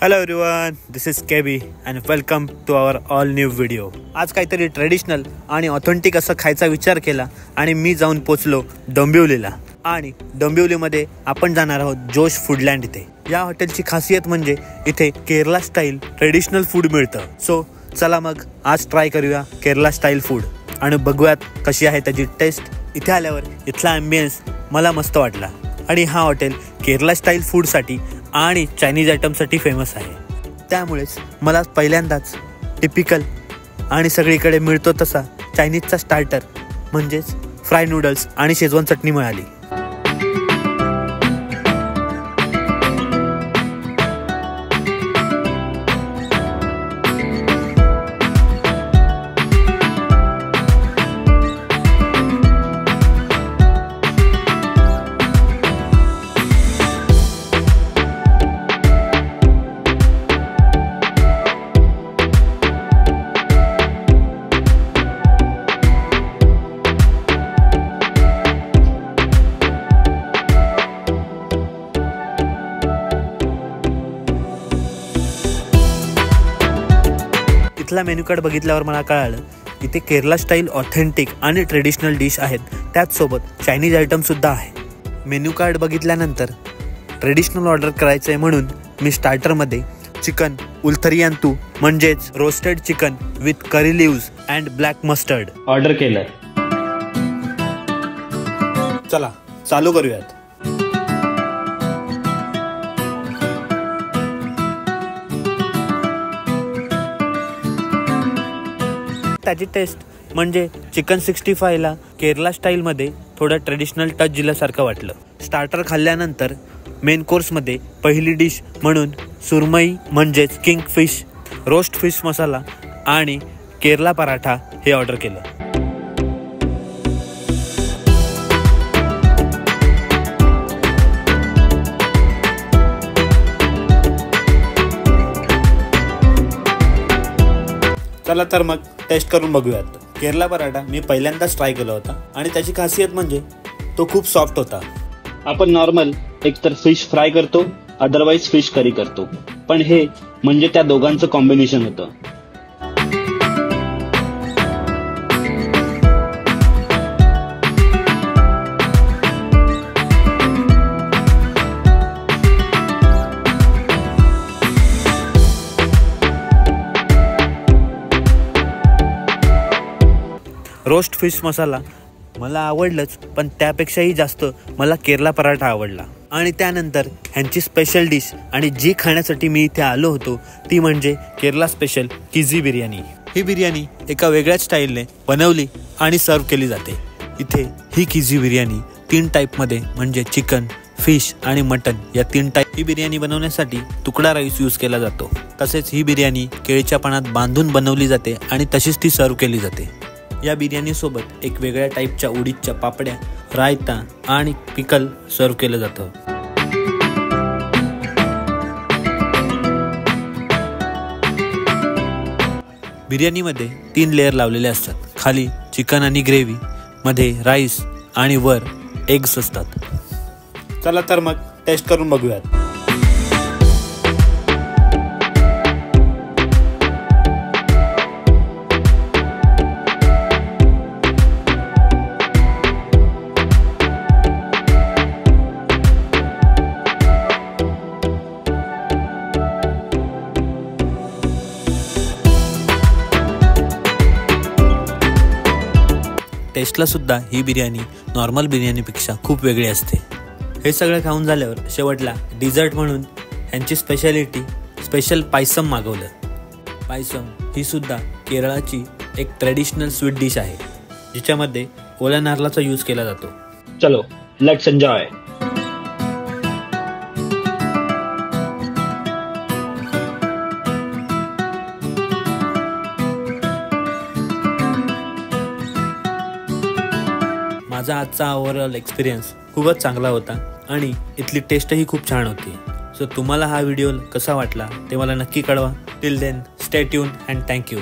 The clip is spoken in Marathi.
Hello everyone, this is KB and welcome to our all new video. आज काहीतरी ट्रेडिशनल आणि ऑथेंटिक असं खायचा विचार केला आणि मी जाऊन पोचलो डोंबिवलीला. आणि डोंबिवलीमध्ये आपण जाणार आहोत जोश फूडलँड इथे. या हॉटेलची खासियत म्हणजे इथे केरला स्टाईल ट्रेडिशनल फूड मिळतं. सो चला मग आज ट्राय करूया केरला स्टाईल फूड आणि बघूयात कशी आहे त्याची टेस्ट. इथे आल्यावर इथला ॲम्बियन्स मला मस्त वाटला आणि हा हॉटेल केरला स्टाईल फूडसाठी आणि चायनीज आयटमसाठी फेमस आहे. त्यामुळेच मला पहिल्यांदाच टिपिकल आणि सगळीकडे मिळतो तसा चायनीजचा स्टार्टर म्हणजेच फ्राय नूडल्स आणि शेजवान चटणी मिळाली. इथला मेन्यू कार्ड बघितल्यावर मला कळालं इथे Kerala style authentic and traditional dish आहेत, त्याचसोबत चायनीज आयटमसुद्धा आहे. मेन्यू कार्ड बघितल्यानंतर ट्रेडिशनल ऑर्डर करायचं आहे म्हणून मी स्टार्टरमध्ये चिकन उल्थरियांतू म्हणजेच roasted chicken with curry leaves and black mustard order केलं. चला चालू करूयात. त्याची टेस्ट म्हणजे चिकन 65ला केरला स्टाईलमध्ये थोडं ट्रेडिशनल टच दिल्यासारखं वाटलं. स्टार्टर खाल्ल्यानंतर मेन कोर्समध्ये पहिली डिश म्हणून सुरमई म्हणजेच किंग फिश, रोस्ट फिश मसाला आणि केरला पराठा हे ऑर्डर केलं. चला तर मग टेस्ट करून बघूयात. केरला पराठा मी पहिल्यांदाच ट्राय केला होता आणि त्याची खासियत म्हणजे तो खूप सॉफ्ट होता. आपण नॉर्मल एकतर फिश फ्राय करतो, अदरवाईज फिश करी करतो, पण हे म्हणजे त्या दोघांचं कॉम्बिनेशन होतं. रोस्ट फिश मसाला मला आवडलंच, पण त्यापेक्षाही जास्त मला केरला पराठा आवडला. आणि त्यानंतर ह्यांची स्पेशल डिश आणि जी खाण्यासाठी मी इथे आलो होतो ती म्हणजे केरला स्पेशल किझी बिर्याणी. ही बिर्याणी एका वेगळ्याच स्टाईलने बनवली आणि सर्व केली जाते. इथे ही किझी बिर्याणी 3 टाईपमध्ये म्हणजे चिकन, फिश आणि मटन या 3 टाईप. ही बिर्याणी बनवण्यासाठी तुकडा राईस यूज केला जातो. तसेच ही बिर्याणी केळीच्या पानात बांधून बनवली जाते आणि तशीच ती सर्व केली जाते. या बिर्याणीसोबत एक वेगळ्या टाईपच्या उडीदच्या पापड्या, रायता आणि पिकल सर्व केलं जातं. बिर्याणीमध्ये 3 लेअर लावलेले असतात. खाली चिकन आणि ग्रेव्ही, मध्ये राईस आणि वर एग्स असतात. चला तर मग टेस्ट करून बघूयात. टेस्टला सुद्धा ही बिर्याणी नॉर्मल बिर्याणीपेक्षा खूप वेगळी असते. हे सगळं खाऊन झाल्यावर शेवटला डिझर्ट म्हणून ह्यांची स्पेशालिटी स्पेशल पायसम मागवलं. पायसम ही सुद्धा केरळाची एक ट्रेडिशनल स्वीट डिश आहे जिच्यामध्ये ओल्या नारळाचा यूज केला जातो. चलो लेट्स एन्जॉय. माझा आजचा ओव्हरऑल एक्सपिरियन्स खूपच चांगला होता आणि इथली टेस्टही खूप छान होती. सो तुम्हाला हा व्हिडिओ कसा वाटला ते मला नक्की कळवा. Till then stay tuned and thank you.